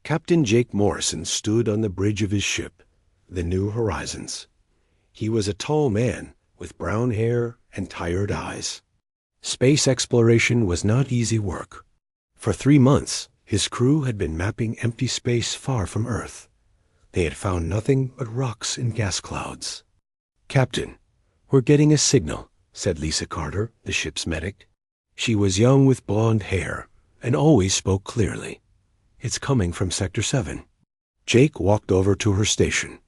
Captain Jake Morrison stood on the bridge of his ship, the New Horizons. He was a tall man with brown hair and tired eyes. Space exploration was not easy work. For 3 months, his crew had been mapping empty space far from Earth. They had found nothing but rocks and gas clouds. "Captain, we're getting a signal," said Lisa Carter, the ship's medic. She was young with blonde hair and always spoke clearly. "It's coming from Sector 7. Jake walked over to her station.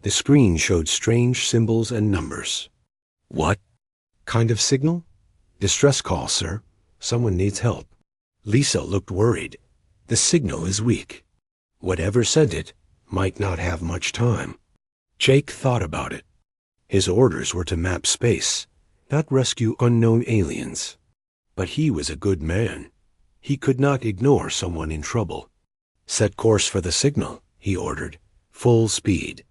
The screen showed strange symbols and numbers. "What kind of signal?" "Distress call, sir. Someone needs help." Lisa looked worried. "The signal is weak. Whatever sent it might not have much time." Jake thought about it. His orders were to map space, not rescue unknown aliens. But he was a good man. He could not ignore someone in trouble. "Set course for the signal," he ordered. "Full speed."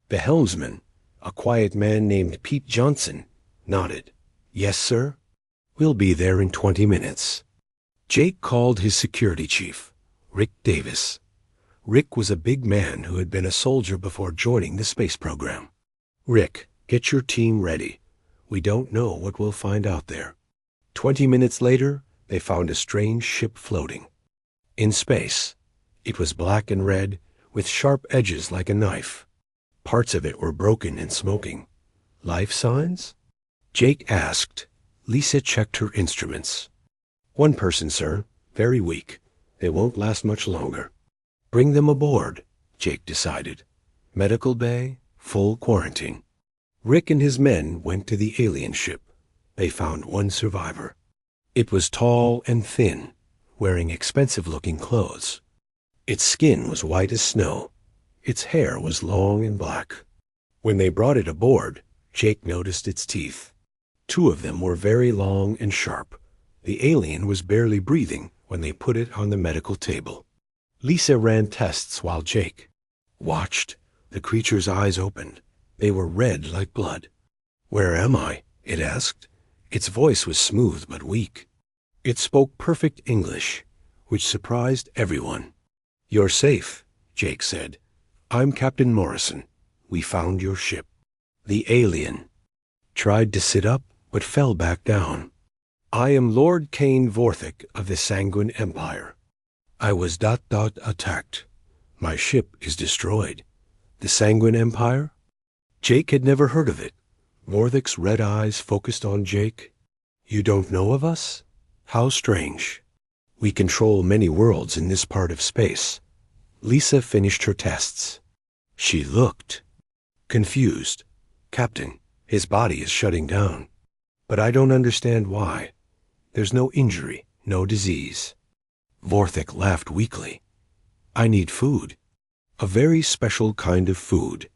The helmsman, a quiet man named Pete Johnson, nodded. "Yes, sir. We'll be there in 20 minutes. Jake called his security chief, Rick Davis. Rick was a big man who had been a soldier before joining the space program. "Rick, get your team ready. We don't know what we'll find out there." 20 minutes later, they found a strange ship floating. In space, it was black and red, with sharp edges like a knife. Parts of it were broken and smoking. "Life signs?" Jake asked. Lisa checked her instruments. "One person, sir. Very weak. They won't last much longer." "Bring them aboard," Jake decided. "Medical bay, full quarantine." Rick and his men went to the alien ship. They found one survivor. It was tall and thin, wearing expensive-looking clothes. Its skin was white as snow. Its hair was long and black. When they brought it aboard, Jake noticed its teeth. 2 of them were very long and sharp. The alien was barely breathing when they put it on the medical table. Lisa ran tests while Jake watched. The creature's eyes opened. They were red like blood. "Where am I?" it asked. Its voice was smooth but weak. It spoke perfect English, which surprised everyone. "You're safe," Jake said. "I'm Captain Morrison. We found your ship." The alien tried to sit up but fell back down. "I am Lord Cain Vorthik of the Sanguine Empire. I was attacked. My ship is destroyed." The Sanguine Empire? Jake had never heard of it. Vorthik's red eyes focused on Jake. "You don't know of us? How strange. We control many worlds in this part of space." Lisa finished her tests. She looked confused. "Captain, his body is shutting down. But I don't understand why. There's no injury, no disease." Vorthik laughed weakly. "I need food. A very special kind of food."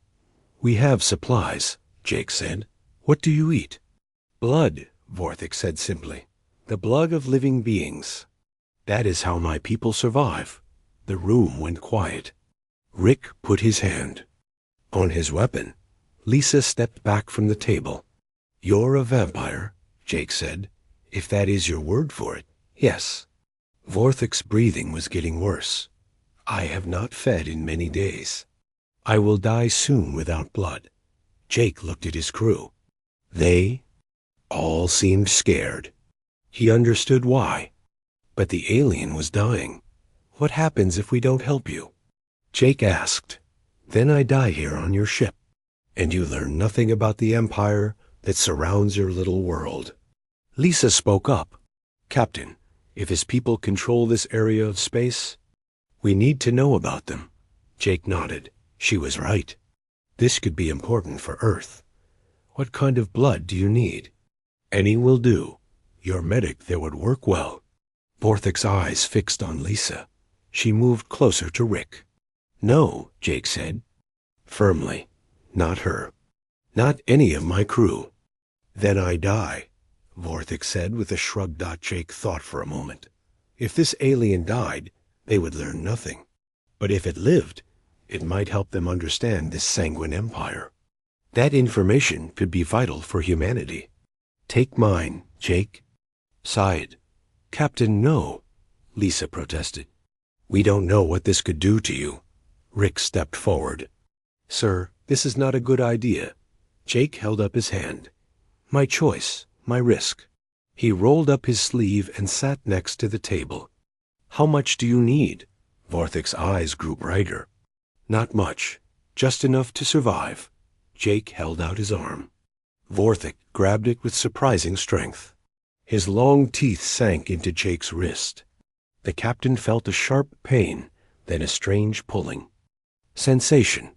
"We have supplies," Jake said. "What do you eat?" "Blood," Vorthik said simply. "The blood of living beings. That is how my people survive." The room went quiet. Rick put his hand on his weapon. Lisa stepped back from the table. "You're a vampire," Jake said. "If that is your word for it, yes." Vorthik's breathing was getting worse. "I have not fed in many days. I will die soon without blood." Jake looked at his crew. They all seemed scared. He understood why. But the alien was dying. "What happens if we don't help you?" Jake asked. "Then I die here on your ship, and you learn nothing about the empire that surrounds your little world." Lisa spoke up. "Captain, if his people control this area of space, we need to know about them." Jake nodded. She was right. This could be important for Earth. "What kind of blood do you need?" "Any will do. Your medic there would work well." Vorthik's eyes fixed on Lisa. She moved closer to Rick. "No," Jake said, firmly. "Not her. Not any of my crew." "Then I die," Vorthik said with a shrug. Jake thought for a moment. If this alien died, they would learn nothing. But if it lived, it might help them understand this sanguine empire. That information could be vital for humanity. "Take mine, Jake." Sighed. "Captain, no," Lisa protested. We don't know what this could do to you. Rick stepped forward. Sir, this is not a good idea. Jake held up his hand. My choice, my risk. He rolled up his sleeve and sat next to the table. How much do you need? Vorthic's eyes grew brighter. Not much, just enough to survive. Jake held out his arm. Vorthic grabbed it with surprising strength. His long teeth sank into Jake's wrist. The captain felt a sharp pain, then a strange pulling. Sensation.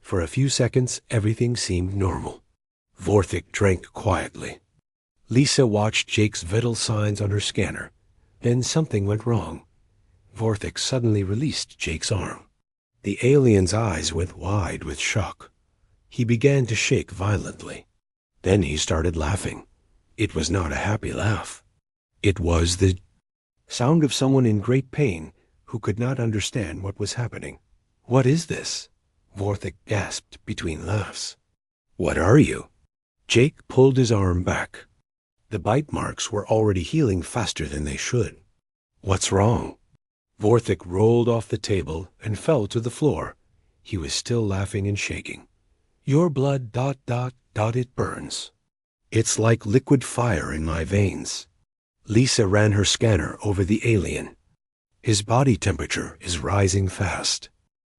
For a few seconds, everything seemed normal. Vorthic drank quietly. Lisa watched Jake's vital signs on her scanner. Then something went wrong. Vorthic suddenly released Jake's arm. The alien's eyes went wide with shock. He began to shake violently. Then he started laughing. It was not a happy laugh. It was the sound of someone in great pain who could not understand what was happening. What is this? Vorthic gasped between laughs. What are you? Jake pulled his arm back. The bite marks were already healing faster than they should. What's wrong? Vorthic rolled off the table and fell to the floor. He was still laughing and shaking. Your blood ... it burns. It's like liquid fire in my veins. Lisa ran her scanner over the alien. His body temperature is rising fast.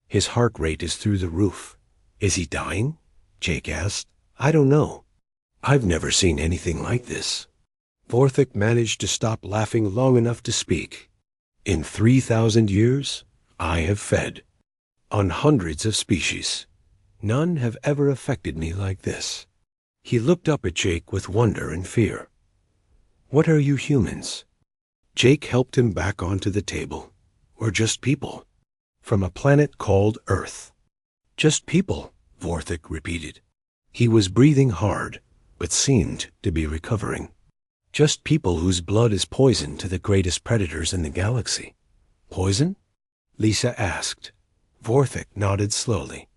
His heart rate is through the roof. Is he dying? Jake asked. I don't know. I've never seen anything like this. Vorthic managed to stop laughing long enough to speak. In 3,000 years, I have fed on hundreds of species. None have ever affected me like this. He looked up at Jake with wonder and fear. What are you humans? Jake helped him back onto the table. We're just people. From a planet called Earth. Just people, Vorthic repeated. He was breathing hard, but seemed to be recovering. Just people whose blood is poison to the greatest predators in the galaxy. Poison? Lisa asked. Vorthic nodded slowly.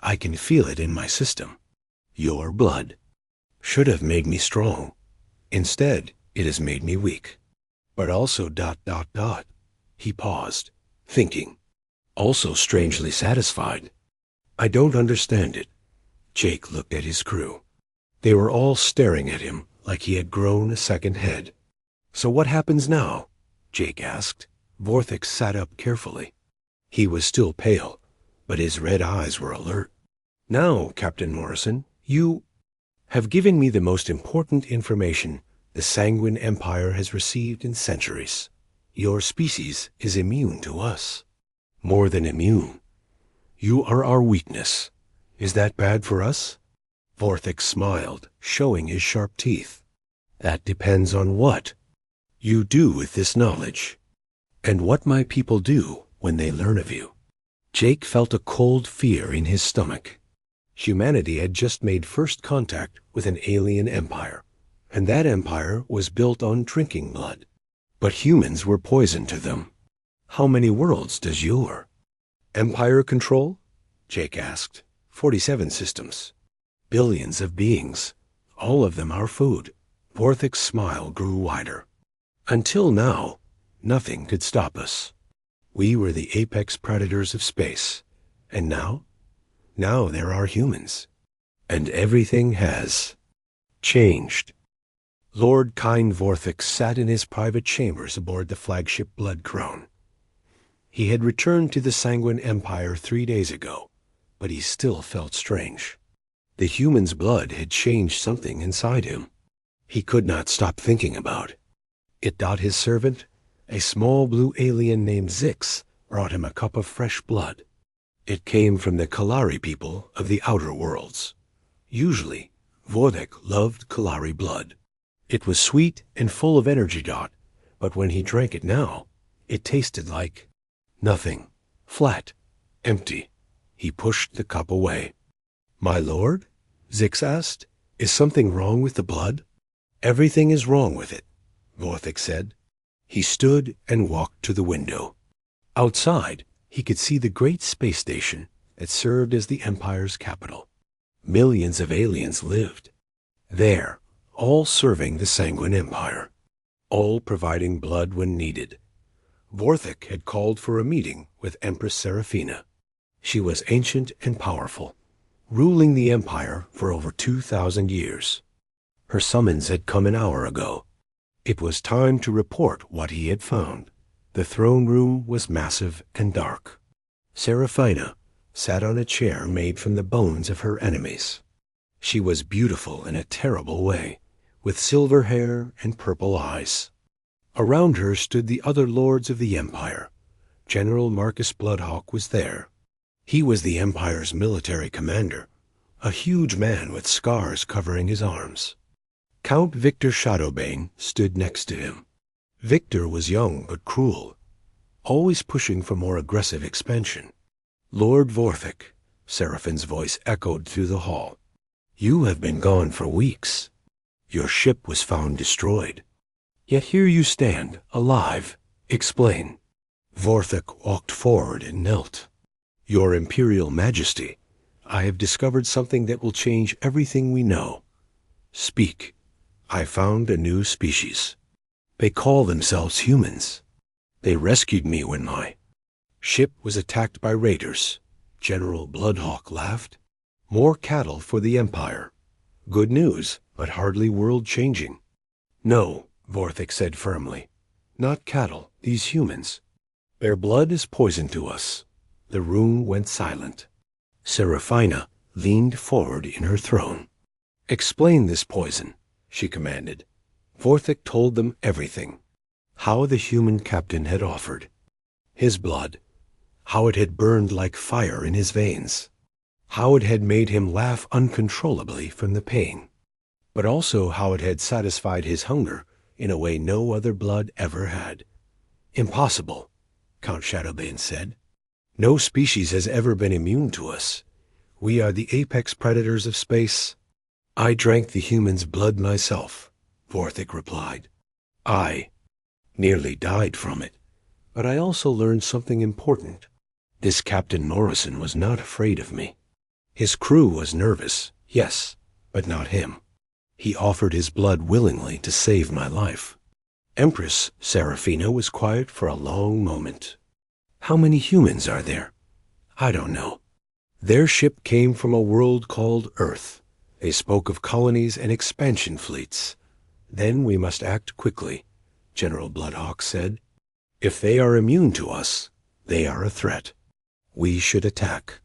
I can feel it in my system. Your blood. Should have made me strong. Instead, it has made me weak. But also ... He paused, thinking. Also strangely satisfied. I don't understand it. Jake looked at his crew. They were all staring at him like he had grown a second head. So what happens now? Jake asked. Vorthic sat up carefully. He was still pale, but his red eyes were alert. Now, Captain Morrison, you have given me the most important information the Sanguine Empire has received in centuries. Your species is immune to us. More than immune. You are our weakness. Is that bad for us? Vorthic smiled, showing his sharp teeth. That depends on what you do with this knowledge, and what my people do when they learn of you. Jake felt a cold fear in his stomach. Humanity had just made first contact with an alien empire, and that empire was built on drinking blood. But humans were poison to them. How many worlds does your empire control? Jake asked. 47 systems. Billions of beings. All of them our food. Vorthic's smile grew wider. Until now, nothing could stop us. We were the apex predators of space. And now? Now there are humans. And everything has changed. Lord Kind Vorthic sat in his private chambers aboard the flagship Blood Crown. He had returned to the Sanguine Empire 3 days ago, but he still felt strange. The human's blood had changed something inside him. He could not stop thinking about it. His servant, a small blue alien named Zix, brought him a cup of fresh blood. It came from the Kalari people of the Outer Worlds. Usually, Vorthic loved Kalari blood. It was sweet and full of energy. But when he drank it now, it tasted like nothing. Flat. Empty. He pushed the cup away. My lord? Zix asked. Is something wrong with the blood? Everything is wrong with it, Vorthic said. He stood and walked to the window. Outside, he could see the great space station that served as the Empire's capital. Millions of aliens lived there, all serving the Sanguine Empire, all providing blood when needed. Vorthik had called for a meeting with Empress Seraphina. She was ancient and powerful, ruling the empire for over 2,000 years. Her summons had come an hour ago. It was time to report what he had found. The throne room was massive and dark. Seraphina sat on a chair made from the bones of her enemies. She was beautiful in a terrible way, with silver hair and purple eyes. Around her stood the other lords of the empire. General Marcus Bloodhawk was there. He was the empire's military commander, a huge man with scars covering his arms. Count Victor Shadowbane stood next to him. Victor was young but cruel, always pushing for more aggressive expansion. Lord Vorthik, Seraphine's voice echoed through the hall. You have been gone for weeks. Your ship was found destroyed. Yet here you stand, alive. Explain. Vorthik walked forward and knelt. Your Imperial Majesty, I have discovered something that will change everything we know. Speak. I found a new species. They call themselves humans. They rescued me when my ship was attacked by raiders. General Bloodhawk laughed. More cattle for the Empire. Good news, but hardly world-changing. No, Vorthik said firmly. Not cattle, these humans. Their blood is poison to us. The room went silent. Seraphina leaned forward in her throne. Explain this poison, she commanded. Vorthik told them everything. How the human captain had offered. His blood. How it had burned like fire in his veins. How it had made him laugh uncontrollably from the pain. But also how it had satisfied his hunger in a way no other blood ever had. Impossible, Count Shadowbane said. No species has ever been immune to us. We are the apex predators of space. I drank the human's blood myself, Vorthik replied. I nearly died from it, but I also learned something important. This Captain Morrison was not afraid of me. His crew was nervous, yes, but not him. He offered his blood willingly to save my life. Empress Seraphina was quiet for a long moment. How many humans are there? I don't know. Their ship came from a world called Earth. They spoke of colonies and expansion fleets. Then we must act quickly, General Bloodhawk said. If they are immune to us, they are a threat. We should attack.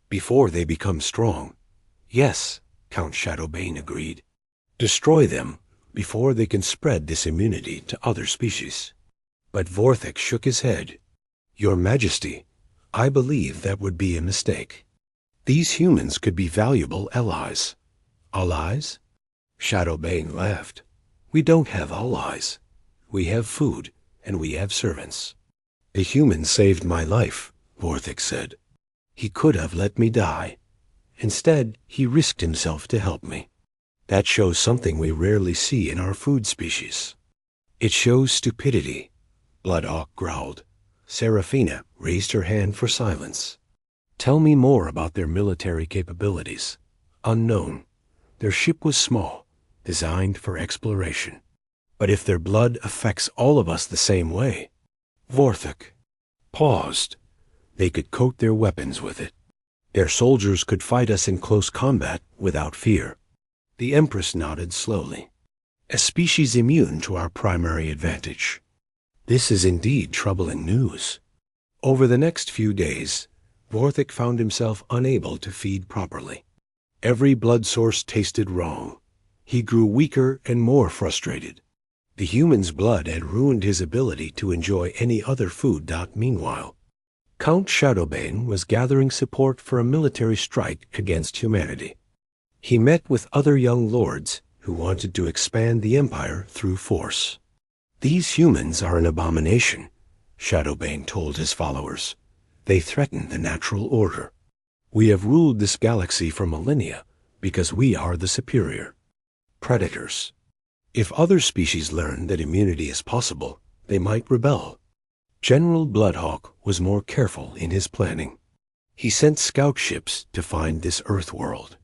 Before they become strong. Yes, Count Shadowbane agreed. Destroy them before they can spread this immunity to other species. But Vorthik shook his head. Your Majesty, I believe that would be a mistake. These humans could be valuable allies. Allies? Shadowbane laughed. We don't have allies. We have food, and we have servants. The human saved my life, Vorthik said. He could have let me die. Instead, he risked himself to help me. That shows something we rarely see in our food species. It shows stupidity, Bloodhawk growled. Seraphina raised her hand for silence. Tell me more about their military capabilities. Unknown. Their ship was small, designed for exploration. But if their blood affects all of us the same way, Vorthik paused. They could coat their weapons with it. Their soldiers could fight us in close combat without fear. The Empress nodded slowly. A species immune to our primary advantage. This is indeed troubling news. Over the next few days, Vorthik found himself unable to feed properly. Every blood source tasted wrong. He grew weaker and more frustrated. The human's blood had ruined his ability to enjoy any other food. Meanwhile, Count Shadowbane was gathering support for a military strike against humanity. He met with other young lords who wanted to expand the empire through force. These humans are an abomination, Shadowbane told his followers. They threaten the natural order. We have ruled this galaxy for millennia because we are the superior. Predators. If other species learn that immunity is possible, they might rebel. General Bloodhawk was more careful in his planning. He sent scout ships to find this Earth world.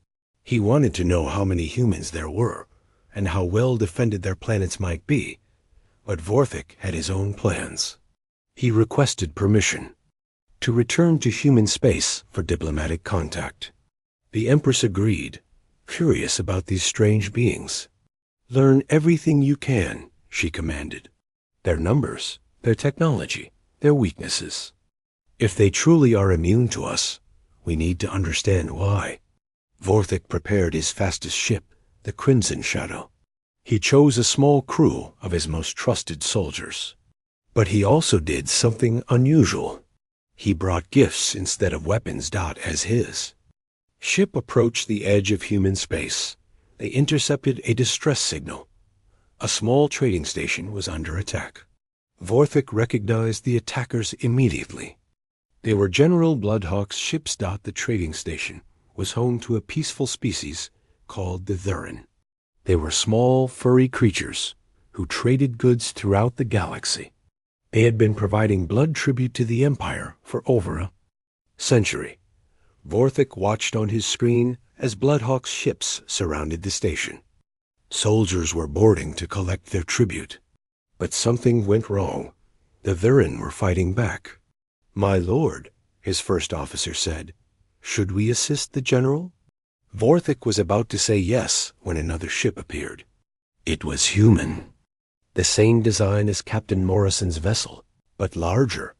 He wanted to know how many humans there were, and how well defended their planets might be, but Vorthik had his own plans. He requested permission to return to human space for diplomatic contact. The Empress agreed, curious about these strange beings. "Learn everything you can," she commanded. "Their numbers, their technology, their weaknesses. If they truly are immune to us, we need to understand why." Vorthik prepared his fastest ship, the Crimson Shadow. He chose a small crew of his most trusted soldiers. But he also did something unusual. He brought gifts instead of weapons as his. Ship approached the edge of human space. They intercepted a distress signal. A small trading station was under attack. Vorthik recognized the attackers immediately. They were General Bloodhawk's ships. The trading station was home to a peaceful species called the Thurin. They were small, furry creatures who traded goods throughout the galaxy. They had been providing blood tribute to the Empire for over a century. Vorthik watched on his screen as Bloodhawk's ships surrounded the station. Soldiers were boarding to collect their tribute. But something went wrong. The Thurin were fighting back. "My lord," his first officer said, "should we assist the general?" Vorthik was about to say yes when another ship appeared. It was human. The same design as Captain Morrison's vessel, but larger.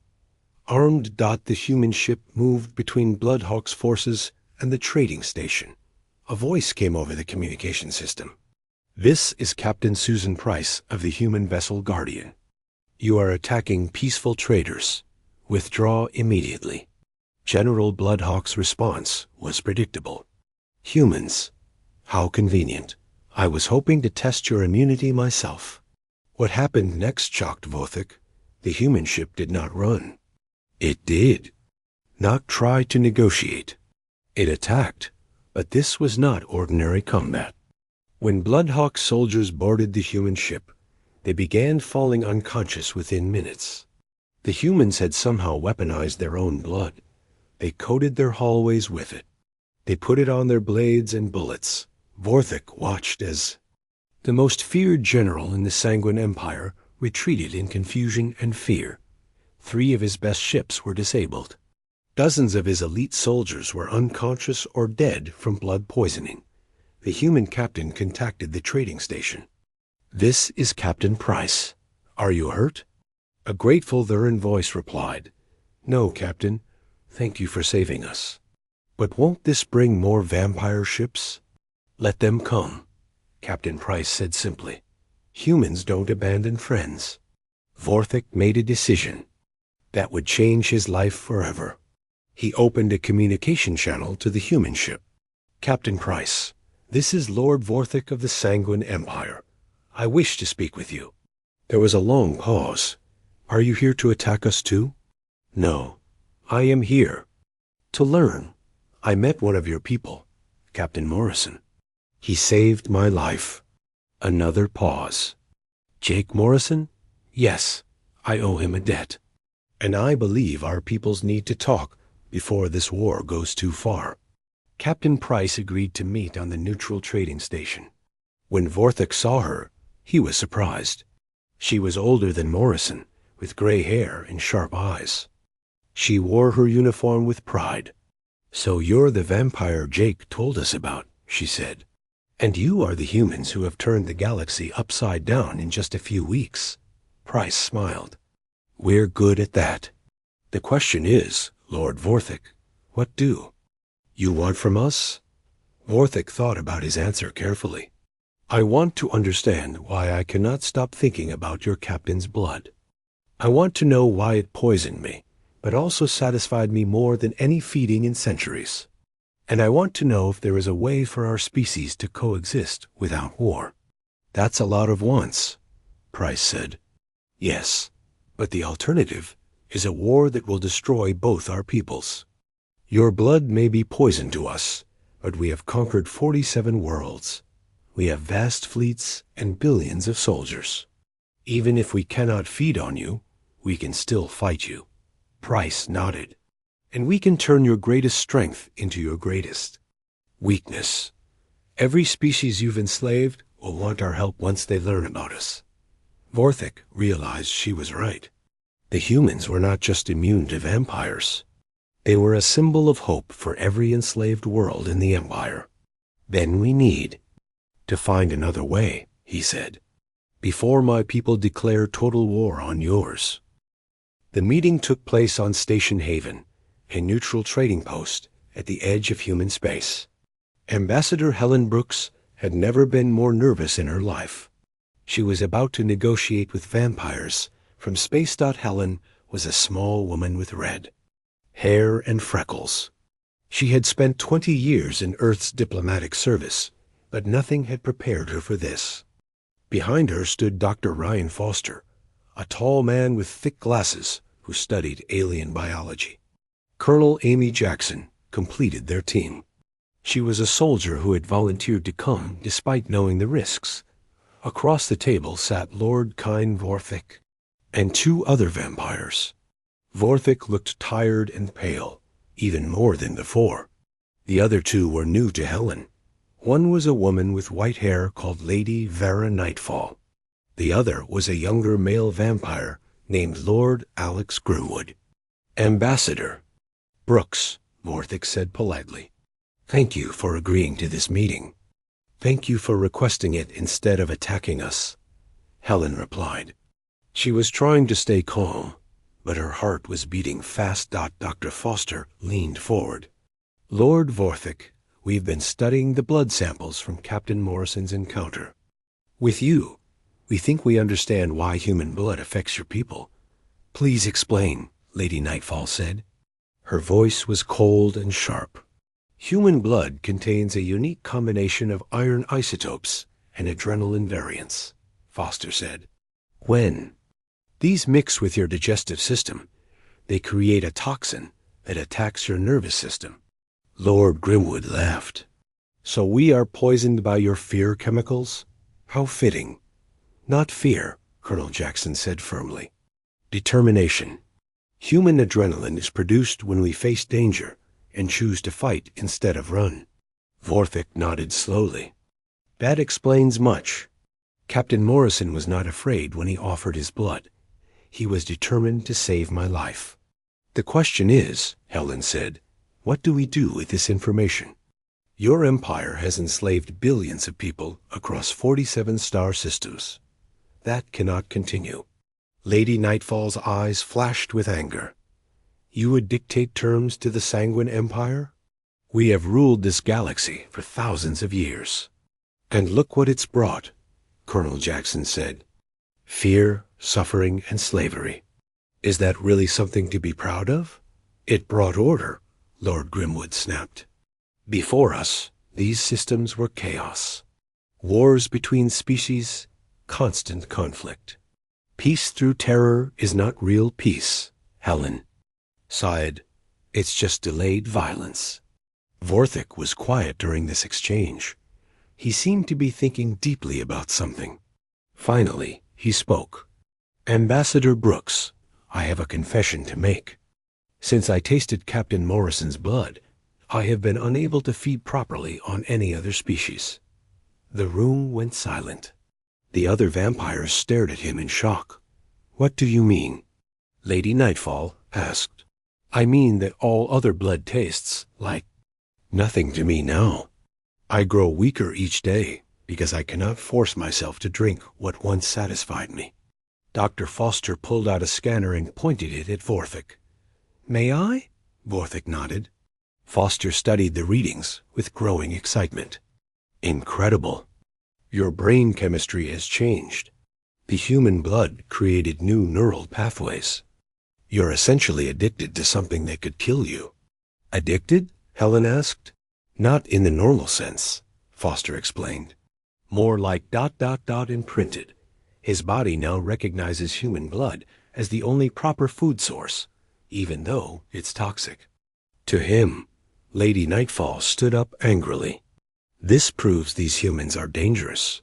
Armed. The human ship moved between Bloodhawk's forces and the trading station. A voice came over the communication system. "This is Captain Susan Price of the human vessel Guardian. You are attacking peaceful traders. Withdraw immediately." General Bloodhawk's response was predictable. "Humans. How convenient. I was hoping to test your immunity myself." What happened next shocked Vorthik. The human ship did not run. It did not try to negotiate. It attacked, but this was not ordinary combat. When Bloodhawk's soldiers boarded the human ship, they began falling unconscious within minutes. The humans had somehow weaponized their own blood. They coated their hallways with it. They put it on their blades and bullets. Vorthik watched as the most feared general in the Sanguine Empire retreated in confusion and fear. 3 of his best ships were disabled. Dozens of his elite soldiers were unconscious or dead from blood poisoning. The human captain contacted the trading station. "This is Captain Price. Are you hurt?" A grateful Thurin voice replied, "No, Captain. Thank you for saving us. But won't this bring more vampire ships?" "Let them come," Captain Price said simply. "Humans don't abandon friends." Vorthik made a decision that would change his life forever. He opened a communication channel to the human ship. "Captain Price, this is Lord Vorthik of the Sanguine Empire. I wish to speak with you." There was a long pause. "Are you here to attack us too?" "No, I am here to learn. I met one of your people, Captain Morrison. He saved my life." Another pause. "Jake Morrison? Yes, I owe him a debt. And I believe our peoples need to talk before this war goes too far." Captain Price agreed to meet on the neutral trading station. When Vorthik saw her, he was surprised. She was older than Morrison, with gray hair and sharp eyes. She wore her uniform with pride. "So you're the vampire Jake told us about," she said. "And you are the humans who have turned the galaxy upside down in just a few weeks." Price smiled. "We're good at that. The question is, Lord Vorthik, what do you want from us?" Vorthik thought about his answer carefully. "I want to understand why I cannot stop thinking about your captain's blood. I want to know why it poisoned me, but also satisfied me more than any feeding in centuries. And I want to know if there is a way for our species to coexist without war." "That's a lot of wants," Price said. "Yes, but the alternative is a war that will destroy both our peoples. Your blood may be poison to us, but we have conquered 47 worlds. We have vast fleets and billions of soldiers. Even if we cannot feed on you, we can still fight you." Price nodded. "And we can turn your greatest strength into your greatest weakness. Every species you've enslaved will want our help once they learn about us." Vorthik realized she was right. The humans were not just immune to vampires. They were a symbol of hope for every enslaved world in the Empire. Then we need to find another way, he said, before my people declare total war on yours. The meeting took place on Station Haven, a neutral trading post at the edge of human space. Ambassador Helen Brooks had never been more nervous in her life. She was about to negotiate with vampires. From space. Helen was a small woman with red hair and freckles. She had spent 20 years in Earth's diplomatic service, but nothing had prepared her for this. Behind her stood Dr. Ryan Foster, a tall man with thick glasses who studied alien biology. Colonel Amy Jackson completed their team. She was a soldier who had volunteered to come despite knowing the risks. Across the table sat Lord Kine Vorthik and 2 other vampires. Vorthik looked tired and pale, even more than before. The other 2 were new to Helen. One was a woman with white hair called Lady Vera Nightfall. The other was a younger male vampire named Lord Alex Grimwood. Ambassador Brooks, Vorthik said politely. Thank you for agreeing to this meeting. Thank you for requesting it instead of attacking us, Helen replied. She was trying to stay calm, but her heart was beating fast. Dr. Foster leaned forward. Lord Vorthik, we've been studying the blood samples from Captain Morrison's encounter. With you, we think we understand why human blood affects your people. Please explain, Lady Nightfall said. Her voice was cold and sharp. Human blood contains a unique combination of iron isotopes and adrenaline variants, Foster said. When these mix with your digestive system, they create a toxin that attacks your nervous system. Lord Grimwood laughed. So we are poisoned by your fear chemicals? How fitting. Not fear, Colonel Jackson said firmly. Determination. Human adrenaline is produced when we face danger and choose to fight instead of run. Vorthik nodded slowly. That explains much. Captain Morrison was not afraid when he offered his blood. He was determined to save my life. The question is, Helen said, what do we do with this information? Your empire has enslaved billions of people across 47 star systems. That cannot continue. Lady Nightfall's eyes flashed with anger. You would dictate terms to the Sanguine Empire? We have ruled this galaxy for thousands of years. And look what it's brought, Colonel Jackson said. Fear, suffering, and slavery. Is that really something to be proud of? It brought order, Lord Grimwood snapped. Before us, these systems were chaos. Wars between species, constant conflict. Peace through terror is not real peace, Helen sighed. It's just delayed violence. Vorthik was quiet during this exchange. He seemed to be thinking deeply about something. Finally, he spoke. Ambassador Brooks, I have a confession to make. Since I tasted Captain Morrison's blood, I have been unable to feed properly on any other species. The room went silent. The other vampires stared at him in shock. What do you mean? Lady Nightfall asked. I mean that all other blood tastes like nothing to me now. I grow weaker each day because I cannot force myself to drink what once satisfied me. Dr. Foster pulled out a scanner and pointed it at Vorthik. May I? Vorthik nodded. Foster studied the readings with growing excitement. Incredible. Your brain chemistry has changed. The human blood created new neural pathways. You're essentially addicted to something that could kill you. Addicted? Helen asked. Not in the normal sense, Foster explained. More like ... imprinted. His body now recognizes human blood as the only proper food source, even though it's toxic. To him, Lady Nightfall stood up angrily. This proves these humans are dangerous.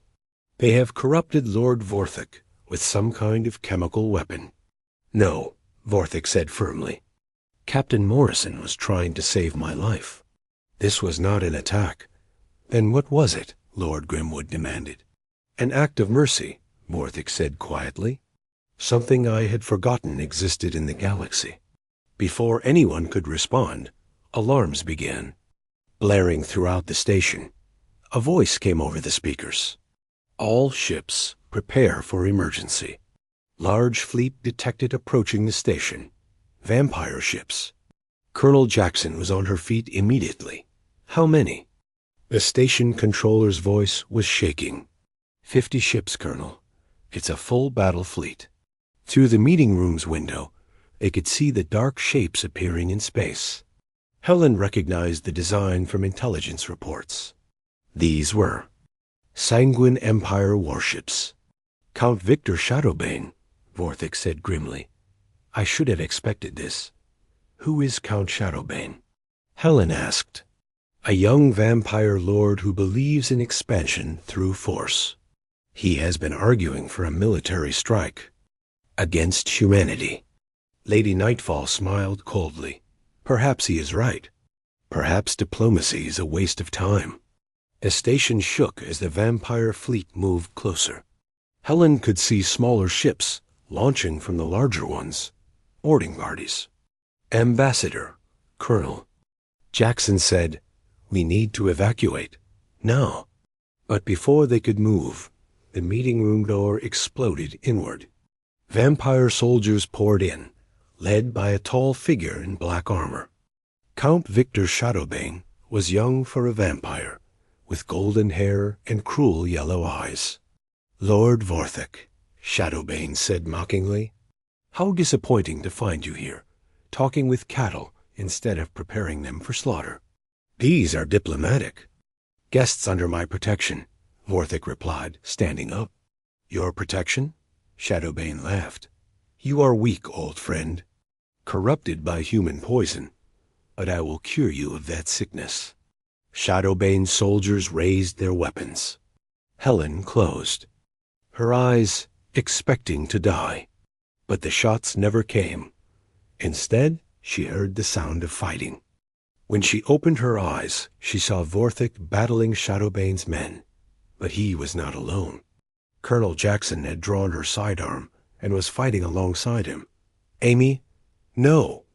They have corrupted Lord Vorthik with some kind of chemical weapon. No, Vorthik said firmly. Captain Morrison was trying to save my life. This was not an attack. Then what was it? Lord Grimwood demanded. An act of mercy, Vorthik said quietly. Something I had forgotten existed in the galaxy. Before anyone could respond, alarms began, blaring throughout the station. A voice came over the speakers. All ships, prepare for emergency. Large fleet detected approaching the station. Vampire ships. Colonel Jackson was on her feet immediately. How many? The station controller's voice was shaking. 50 ships, Colonel. It's a full battle fleet. Through the meeting room's window, they could see the dark shapes appearing in space. Helen recognized the design from intelligence reports. These were Sanguine Empire warships. Count Victor Shadowbane, Vorthik said grimly. I should have expected this. Who is Count Shadowbane? Helen asked. A young vampire lord who believes in expansion through force. He has been arguing for a military strike against humanity. Lady Nightfall smiled coldly. Perhaps he is right. Perhaps diplomacy is a waste of time. The station shook as the vampire fleet moved closer. Helen could see smaller ships launching from the larger ones. Boarding parties. Ambassador, Colonel. Jackson said, we need to evacuate. Now. But before they could move, the meeting room door exploded inward. Vampire soldiers poured in, led by a tall figure in black armor. Count Victor Shadowbane was young for a vampire, with golden hair and cruel yellow eyes. Lord Vorthik, Shadowbane said mockingly. How disappointing to find you here, talking with cattle instead of preparing them for slaughter. These are diplomatic. Guests under my protection, Vorthik replied, standing up. Your protection? Shadowbane laughed. You are weak, old friend, corrupted by human poison, but I will cure you of that sickness. Shadowbane's soldiers raised their weapons. Helen closed, her eyes expecting to die, but the shots never came. Instead, she heard the sound of fighting. When she opened her eyes, she saw Vorthik battling Shadowbane's men, but he was not alone. Colonel Jackson had drawn her sidearm and was fighting alongside him. Amy? No,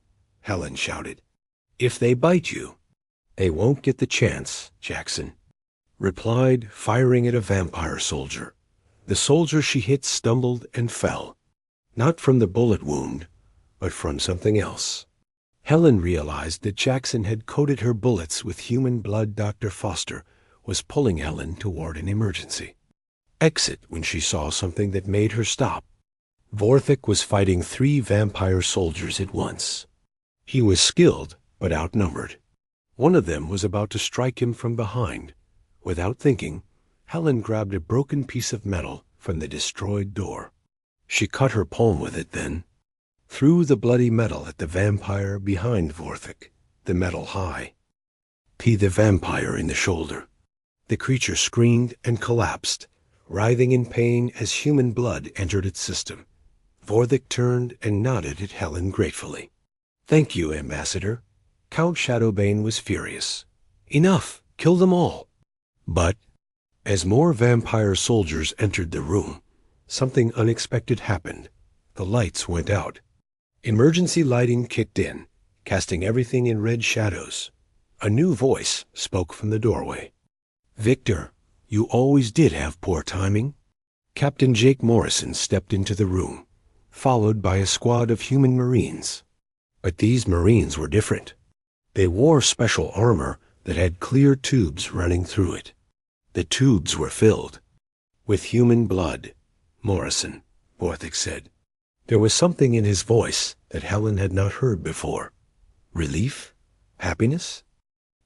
Helen shouted. If they bite you, they won't get the chance, Jackson replied, firing at a vampire soldier. The soldier she hit stumbled and fell, not from the bullet wound, but from something else. Helen realized that Jackson had coated her bullets with human blood. Dr. Foster was pulling Helen toward an emergency exit when she saw something that made her stop. Vorthik was fighting 3 vampire soldiers at once. He was skilled, but outnumbered. One of them was about to strike him from behind. Without thinking, Helen grabbed a broken piece of metal from the destroyed door. She cut her palm with it then, threw the bloody metal at the vampire behind Vorthik, the metal high. The vampire in the shoulder. The creature screamed and collapsed, writhing in pain as human blood entered its system. Vorthik turned and nodded at Helen gratefully. Thank you, Ambassador. Count Shadowbane was furious. Enough! Kill them all! But, as more vampire soldiers entered the room, something unexpected happened. The lights went out. Emergency lighting kicked in, casting everything in red shadows. A new voice spoke from the doorway. Victor, you always did have poor timing. Captain Jake Morrison stepped into the room, followed by a squad of human Marines. But these Marines were different. They wore special armor that had clear tubes running through it. The tubes were filled with human blood. Morrison, Vorthik said. There was something in his voice that Helen had not heard before. Relief? Happiness?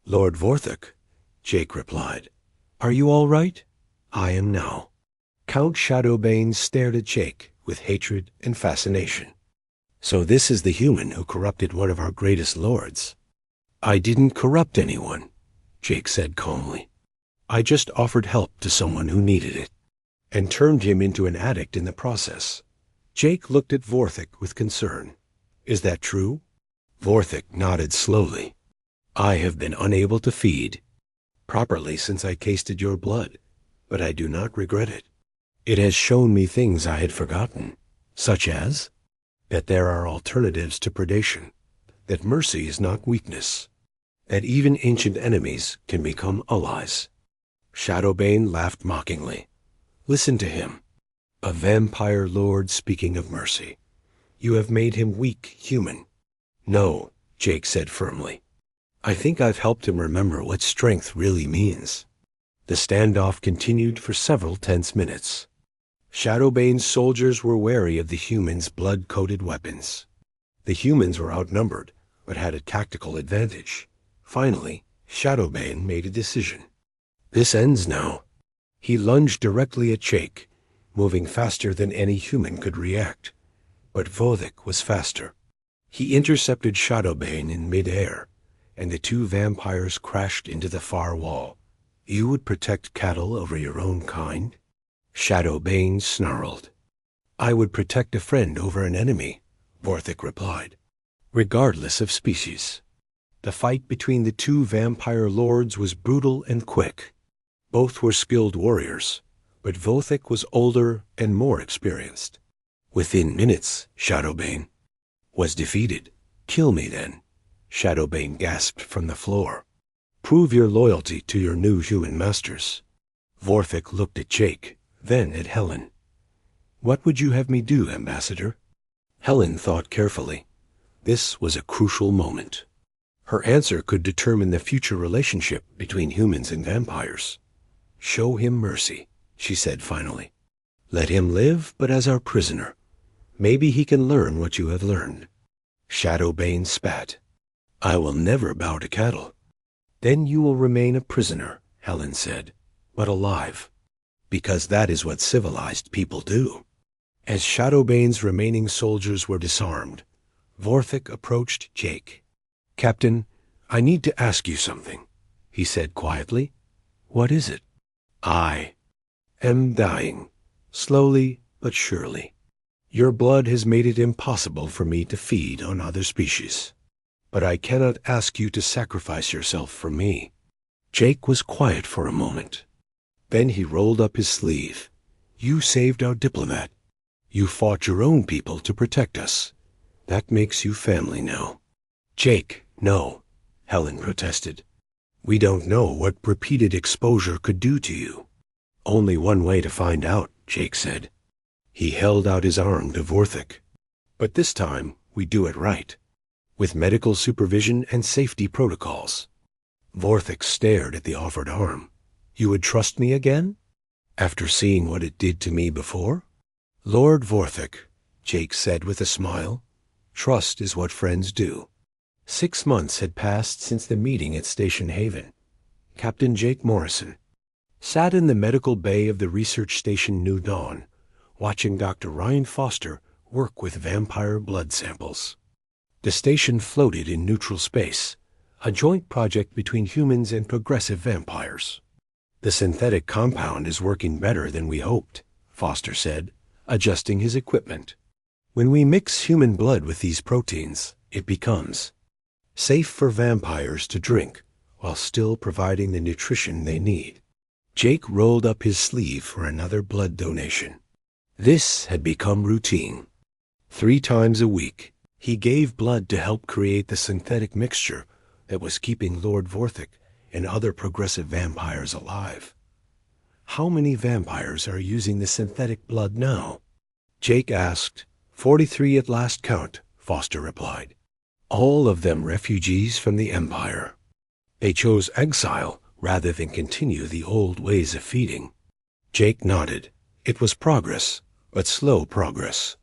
Lord Vorthik, Jake replied. Are you all right? I am now. Count Shadowbane stared at Jake with hatred and fascination. So this is the human who corrupted one of our greatest lords. I didn't corrupt anyone, Jake said calmly. I just offered help to someone who needed it, and turned him into an addict in the process. Jake looked at Vorthik with concern. Is that true? Vorthik nodded slowly. I have been unable to feed properly since I tasted your blood, but I do not regret it. It has shown me things I had forgotten. Such as that there are alternatives to predation, that mercy is not weakness, that even ancient enemies can become allies. Shadowbane laughed mockingly. Listen to him. A vampire lord speaking of mercy. You have made him weak human. No, Jake said firmly. I think I've helped him remember what strength really means. The standoff continued for several tense minutes. Shadowbane's soldiers were wary of the humans' blood-coated weapons. The humans were outnumbered, but had a tactical advantage. Finally, Shadowbane made a decision. This ends now. He lunged directly at Jake, moving faster than any human could react. But Vodek was faster. He intercepted Shadowbane in mid-air, and the two vampires crashed into the far wall. You would protect cattle over your own kind? Shadowbane snarled. I would protect a friend over an enemy, Vorthik replied, regardless of species. The fight between the two vampire lords was brutal and quick. Both were skilled warriors, but Vorthik was older and more experienced. Within minutes, Shadowbane was defeated. Kill me then, Shadowbane gasped from the floor. Prove your loyalty to your new human masters. Vorthik looked at Jake, then at Helen. What would you have me do, Ambassador? Helen thought carefully. This was a crucial moment. Her answer could determine the future relationship between humans and vampires. Show him mercy, she said finally. Let him live, but as our prisoner. Maybe he can learn what you have learned. Shadowbane spat. I will never bow to cattle. Then you will remain a prisoner, Helen said, but alive. Because that is what civilized people do. As Shadowbane's remaining soldiers were disarmed, Vorthik approached Jake. Captain, I need to ask you something, he said quietly. What is it? I am dying, slowly but surely. Your blood has made it impossible for me to feed on other species. But I cannot ask you to sacrifice yourself for me. Jake was quiet for a moment. Then he rolled up his sleeve. You saved our diplomat. You fought your own people to protect us. That makes you family now. Jake, no, Helen protested. We don't know what repeated exposure could do to you. Only one way to find out, Jake said. He held out his arm to Vorthik. But this time, we do it right. With medical supervision and safety protocols. Vorthik stared at the offered arm. You would trust me again? After seeing what it did to me before? Lord Vorthik, Jake said with a smile. Trust is what friends do. 6 months had passed since the meeting at Station Haven. Captain Jake Morrison sat in the medical bay of the research station New Dawn, watching Dr. Ryan Foster work with vampire blood samples. The station floated in neutral space, a joint project between humans and progressive vampires. The synthetic compound is working better than we hoped, Foster said, adjusting his equipment. When we mix human blood with these proteins, it becomes safe for vampires to drink while still providing the nutrition they need. Jake rolled up his sleeve for another blood donation. This had become routine. 3 times a week, he gave blood to help create the synthetic mixture that was keeping Lord Vorthik and other progressive vampires alive. How many vampires are using the synthetic blood now? Jake asked. 43 at last count, Foster replied. All of them refugees from the Empire. They chose exile rather than continue the old ways of feeding. Jake nodded. It was progress, but slow progress.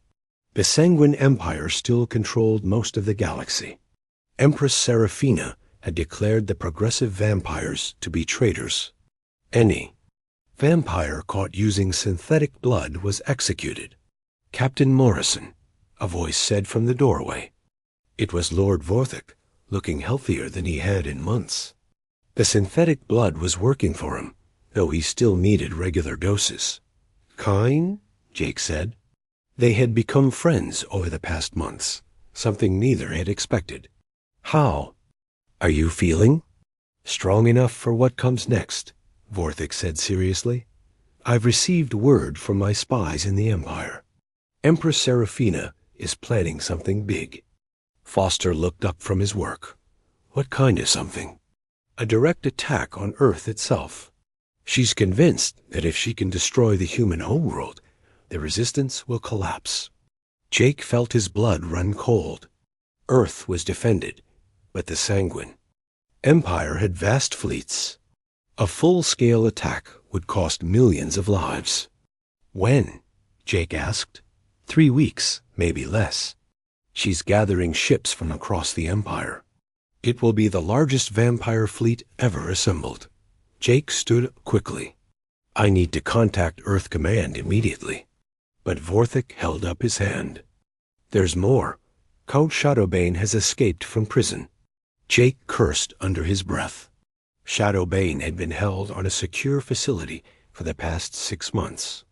The Sanguine Empire still controlled most of the galaxy. Empress Seraphina had declared the progressive vampires to be traitors. Any vampire caught using synthetic blood was executed. Captain Morrison, a voice said from the doorway. It was Lord Vorthik, looking healthier than he had in months. The synthetic blood was working for him, though he still needed regular doses. Kind? Jake said. They had become friends over the past months, something neither had expected. How? Are you feeling? Strong enough for what comes next, Vorthik said seriously. I've received word from my spies in the Empire. Empress Seraphina is planning something big. Foster looked up from his work. What kind of something? A direct attack on Earth itself. She's convinced that if she can destroy the human homeworld, the resistance will collapse. Jake felt his blood run cold. Earth was defended, but the Sanguine Empire had vast fleets. A full-scale attack would cost millions of lives. When? Jake asked. 3 weeks, maybe less. She's gathering ships from across the Empire. It will be the largest vampire fleet ever assembled. Jake stood up quickly. I need to contact Earth Command immediately. But Vorthik held up his hand. There's more. Count Shadowbane has escaped from prison. Jake cursed under his breath. Shadowbane had been held on a secure facility for the past 6 months.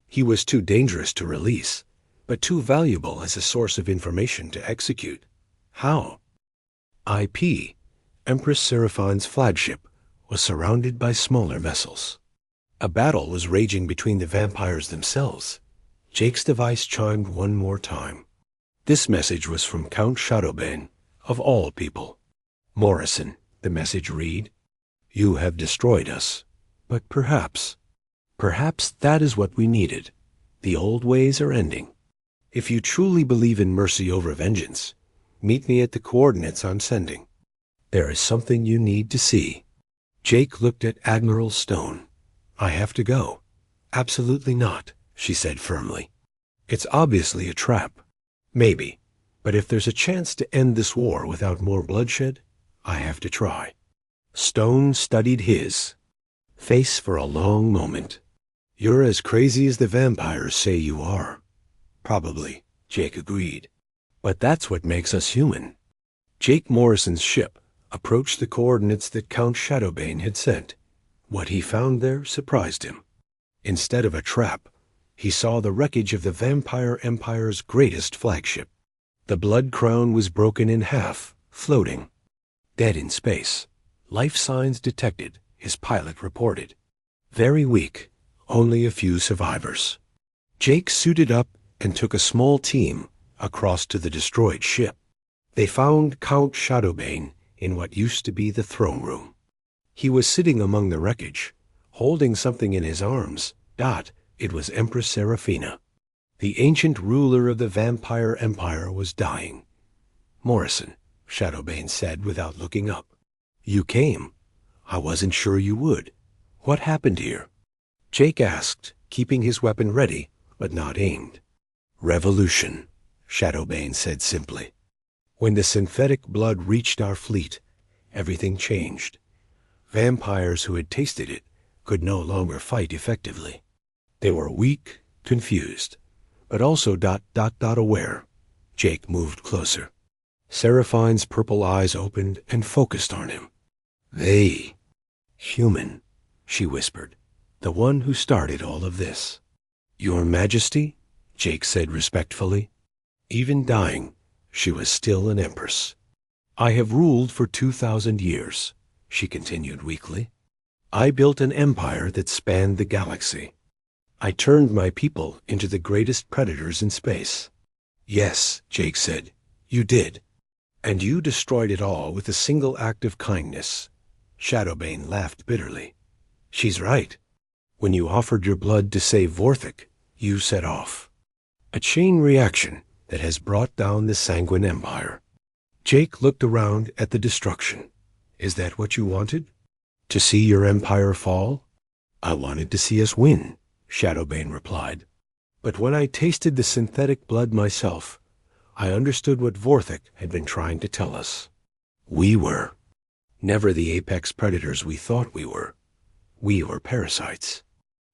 He was too dangerous to release, but too valuable as a source of information to execute. How? IP, Empress Seraphine's flagship, was surrounded by smaller vessels. A battle was raging between the vampires themselves. Jake's device chimed one more time. This message was from Count Shadowbane, of all people. Morrison, the message read, You have destroyed us, but perhaps that is what we needed. The old ways are ending. If you truly believe in mercy over vengeance, meet me at the coordinates I'm sending. There is something you need to see. Jake looked at Admiral Stone. I have to go. Absolutely not, she said firmly. It's obviously a trap. Maybe, but if there's a chance to end this war without more bloodshed, I have to try. Stone studied his face for a long moment. You're as crazy as the vampires say you are. Probably, Jake agreed. But that's what makes us human. Jake Morrison's ship approached the coordinates that Count Shadowbane had sent. What he found there surprised him. Instead of a trap, he saw the wreckage of the Vampire Empire's greatest flagship. The Blood Crown was broken in half, floating. Dead in space. Life signs detected, his pilot reported. Very weak, only a few survivors. Jake suited up and took a small team across to the destroyed ship. They found Count Shadowbane in what used to be the throne room. He was sitting among the wreckage, holding something in his arms. It was Empress Seraphina. The ancient ruler of the Vampire Empire was dying. Morrison, Shadowbane said without looking up. You came. I wasn't sure you would. What happened here? Jake asked, keeping his weapon ready, but not aimed. Revolution, Shadowbane said simply. When the synthetic blood reached our fleet, everything changed. Vampires who had tasted it could no longer fight effectively. They were weak, confused, but also aware. Jake moved closer. Seraphine's purple eyes opened and focused on him. They, human, she whispered, the one who started all of this. Your Majesty, Jake said respectfully. Even dying, she was still an empress. I have ruled for 2,000 years, she continued weakly. I built an empire that spanned the galaxy. I turned my people into the greatest predators in space. Yes, Jake said, you did. And you destroyed it all with a single act of kindness. Shadowbane laughed bitterly. She's right. When you offered your blood to save Vorthik, you set off a chain reaction that has brought down the Sanguine Empire. Jake looked around at the destruction. Is that what you wanted? To see your empire fall? I wanted to see us win, Shadowbane replied. But when I tasted the synthetic blood myself, I understood what Vorthik had been trying to tell us. We were never the apex predators we thought we were. We were parasites.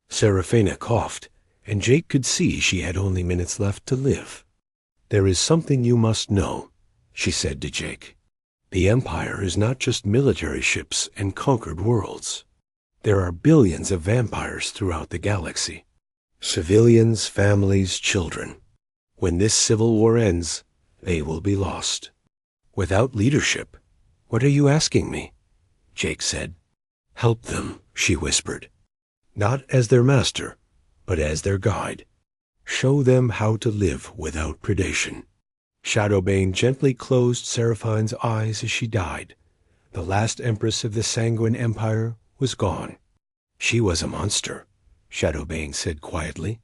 Seraphina coughed, and Jake could see she had only minutes left to live. There is something you must know, she said to Jake. The Empire is not just military ships and conquered worlds. There are billions of vampires throughout the galaxy. Civilians, families, children. When this civil war ends, they will be lost. Without leadership. What are you asking me? Jake said. Help them, she whispered. Not as their master, but as their guide. Show them how to live without predation. Shadowbane gently closed Seraphine's eyes as she died. The last empress of the Sanguine Empire was gone. She was a monster, Shadowbane said quietly.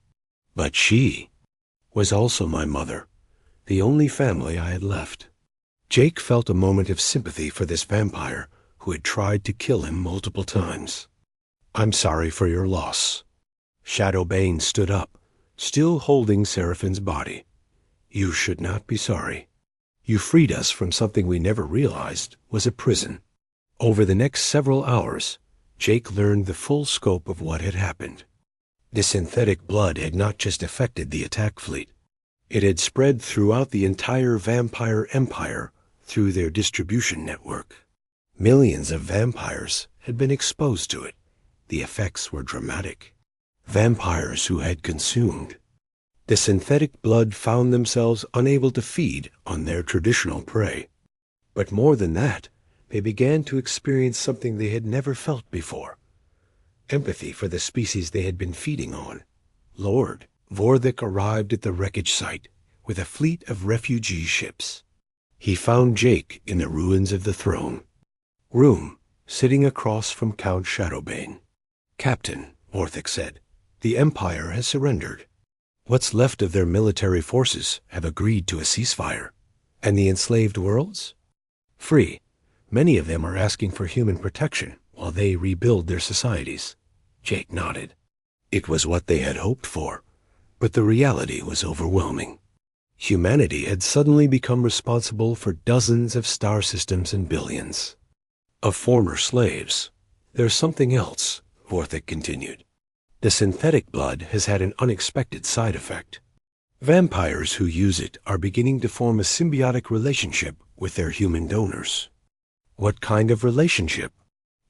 But she was also my mother, the only family I had left. Jake felt a moment of sympathy for this vampire who had tried to kill him multiple times. I'm sorry for your loss. Shadowbane stood up, still holding Seraphine's body. You should not be sorry. You freed us from something we never realized was a prison. Over the next several hours, Jake learned the full scope of what had happened. The synthetic blood had not just affected the attack fleet. It had spread throughout the entire vampire empire through their distribution network. Millions of vampires had been exposed to it. The effects were dramatic. Vampires who had consumed the synthetic blood found themselves unable to feed on their traditional prey. But more than that, they began to experience something they had never felt before. Empathy for the species they had been feeding on. Lord Vorthik arrived at the wreckage site with a fleet of refugee ships. He found Jake in the ruins of the throne room, sitting across from Count Shadowbane. Captain, Vorthik said, the Empire has surrendered. What's left of their military forces have agreed to a ceasefire. And the enslaved worlds? Free. Many of them are asking for human protection while they rebuild their societies. Jake nodded. It was what they had hoped for, but the reality was overwhelming. Humanity had suddenly become responsible for dozens of star systems and billions of former slaves. There's something else, Vorthik continued. The synthetic blood has had an unexpected side effect. Vampires who use it are beginning to form a symbiotic relationship with their human donors. What kind of relationship?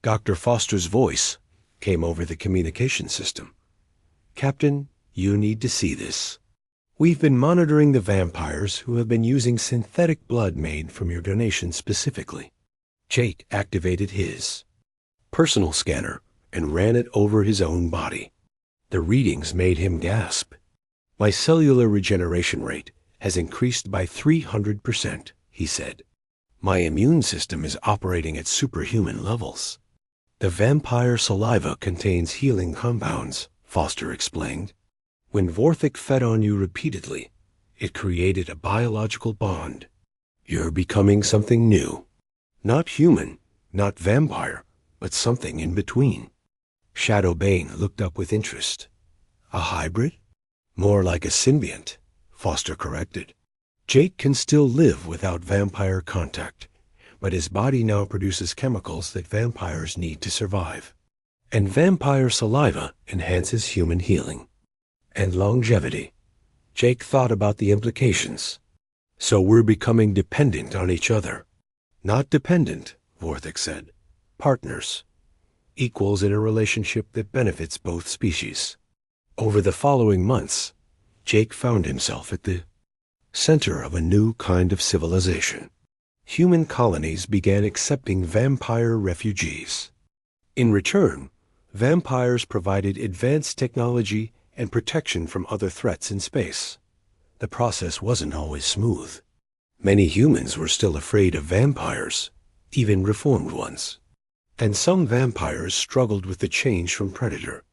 Dr. Foster's voice came over the communication system. Captain, you need to see this. We've been monitoring the vampires who have been using synthetic blood made from your donation specifically. Jake activated his personal scanner and ran it over his own body. The readings made him gasp. My cellular regeneration rate has increased by 300%, he said. My immune system is operating at superhuman levels. The vampire saliva contains healing compounds, Foster explained. When Vorthik fed on you repeatedly, it created a biological bond. You're becoming something new. Not human, not vampire, but something in between. Shadowbane looked up with interest. A hybrid? More like a symbiont, Foster corrected. Jake can still live without vampire contact, but his body now produces chemicals that vampires need to survive. And vampire saliva enhances human healing. And longevity. Jake thought about the implications. So we're becoming dependent on each other. Not dependent, Vorthik said. Partners. Equals in a relationship that benefits both species. Over the following months, Jake found himself at the center of a new kind of civilization. Human colonies began accepting vampire refugees. In return, vampires provided advanced technology and protection from other threats in space. The process wasn't always smooth. Many humans were still afraid of vampires, even reformed ones. And some vampires struggled with the change from predator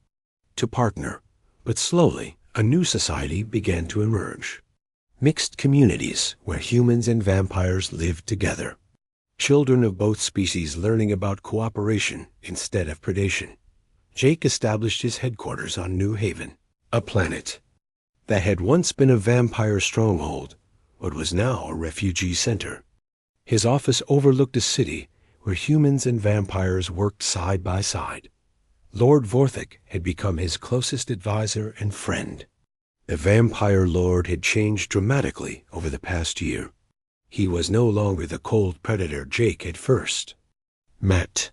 to partner. But slowly, a new society began to emerge. Mixed communities where humans and vampires lived together. Children of both species learning about cooperation instead of predation. Jake established his headquarters on New Haven, a planet that had once been a vampire stronghold, but was now a refugee center. His office overlooked a city where humans and vampires worked side by side. Lord Vorthik had become his closest advisor and friend. The vampire lord had changed dramatically over the past year. He was no longer the cold predator Jake had first met.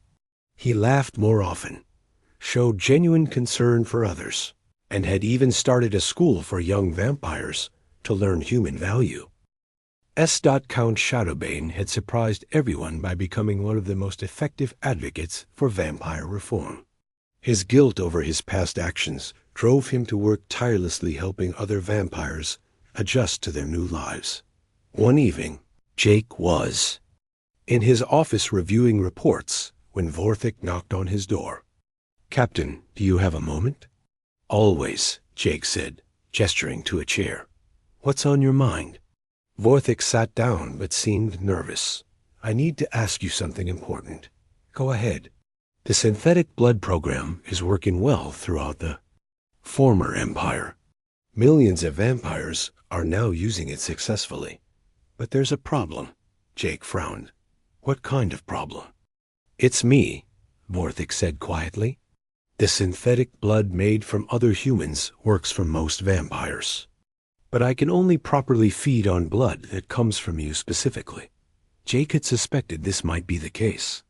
He laughed more often, showed genuine concern for others, and had even started a school for young vampires to learn human value. Count Shadowbane had surprised everyone by becoming one of the most effective advocates for vampire reform. His guilt over his past actions drove him to work tirelessly helping other vampires adjust to their new lives. One evening, Jake was in his office reviewing reports when Vorthik knocked on his door. "Captain, do you have a moment?" "Always," Jake said, gesturing to a chair. "What's on your mind?" Vorthik sat down but seemed nervous. "I need to ask you something important." "Go ahead." "The synthetic blood program is working well throughout the former empire. Millions of vampires are now using it successfully. But there's a problem." Jake frowned. "What kind of problem?" "It's me," Vorthik said quietly. "The synthetic blood made from other humans works for most vampires. But I can only properly feed on blood that comes from you specifically." Jake had suspected this might be the case.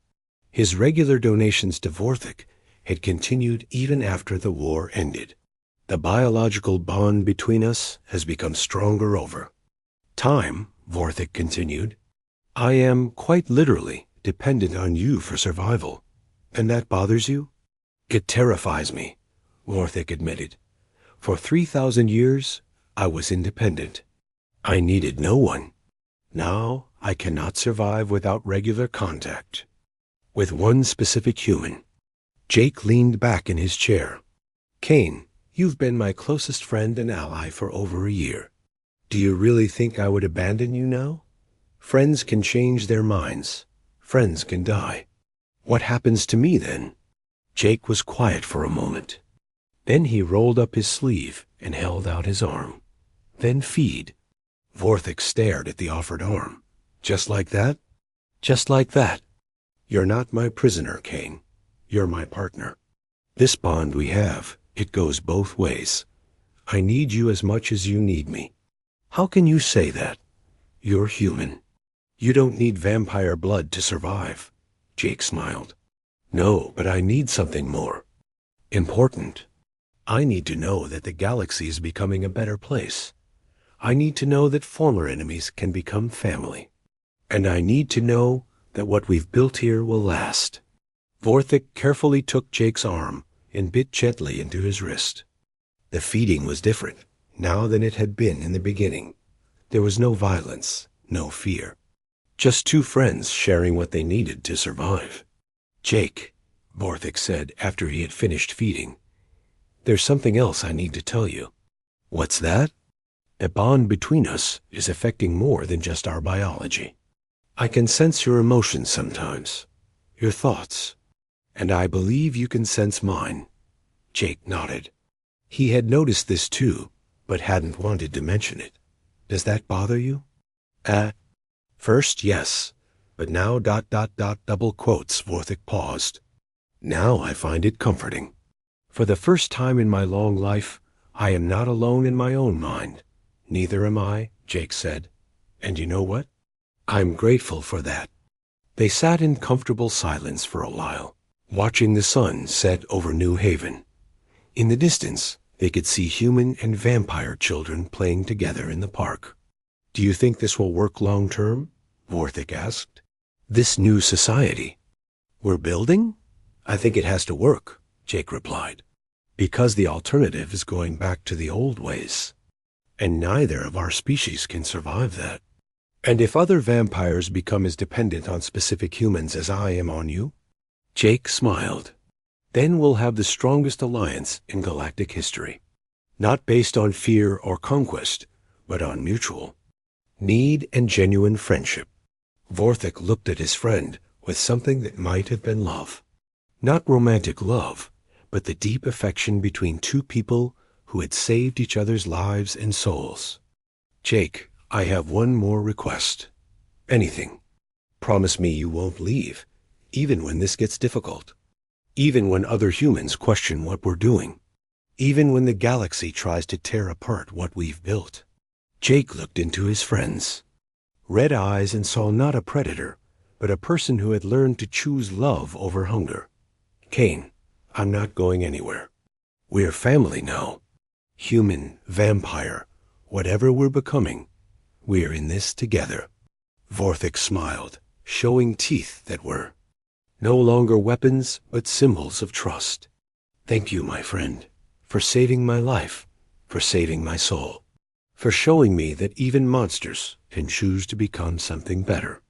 His regular donations to Vorthik had continued even after the war ended. "The biological bond between us has become stronger over time," Vorthik continued. "I am, quite literally, dependent on you for survival. And that bothers you?" "It terrifies me," Vorthik admitted. "For 3,000 years, I was independent. I needed no one. Now, I cannot survive without regular contact with one specific human." Jake leaned back in his chair. "Kane, you've been my closest friend and ally for over a year. Do you really think I would abandon you now? Friends can change their minds. Friends can die. What happens to me then?" Jake was quiet for a moment. Then he rolled up his sleeve and held out his arm. "Then feed." Vorthik stared at the offered arm. "Just like that?" "Just like that." "You're not my prisoner, Kane. You're my partner. This bond we have, it goes both ways. I need you as much as you need me." "How can you say that?" "You're human. You don't need vampire blood to survive." Jake smiled. "No, but I need something more important. I need to know that the galaxy is becoming a better place. I need to know that former enemies can become family. And I need to know that what we've built here will last." Vorthik carefully took Jake's arm and bit gently into his wrist. The feeding was different now than it had been in the beginning. There was no violence, no fear. Just two friends sharing what they needed to survive. "Jake," Vorthik said after he had finished feeding, "there's something else I need to tell you." "What's that?" "The bond between us is affecting more than just our biology. I can sense your emotions sometimes, your thoughts, and I believe you can sense mine." Jake nodded. He had noticed this too, but hadn't wanted to mention it. "Does that bother you?" First, yes, but now ... double quotes, Vorthik paused. "Now I find it comforting. For the first time in my long life, I am not alone in my own mind." "Neither am I," Jake said. "And you know what? I'm grateful for that." They sat in comfortable silence for a while, watching the sun set over New Haven. In the distance, they could see human and vampire children playing together in the park. "Do you think this will work long term?" Vorthik asked. "This new society we're building? I think it has to work," Jake replied, "because the alternative is going back to the old ways. And neither of our species can survive that. And if other vampires become as dependent on specific humans as I am on you," Jake smiled, "then we'll have the strongest alliance in galactic history. Not based on fear or conquest, but on mutual need and genuine friendship." Vorthik looked at his friend with something that might have been love. Not romantic love, but the deep affection between two people who had saved each other's lives and souls. "Jake, I have one more request. Anything. Promise me you won't leave, even when this gets difficult. Even when other humans question what we're doing. Even when the galaxy tries to tear apart what we've built." Jake looked into his friends, red eyes, and saw not a predator, but a person who had learned to choose love over hunger. "Kane, I'm not going anywhere. We're family now. Human, vampire, whatever we're becoming, we're in this together." Vorthik smiled, showing teeth that were no longer weapons, but symbols of trust. "Thank you, my friend, for saving my life, for saving my soul, for showing me that even monsters can choose to become something better.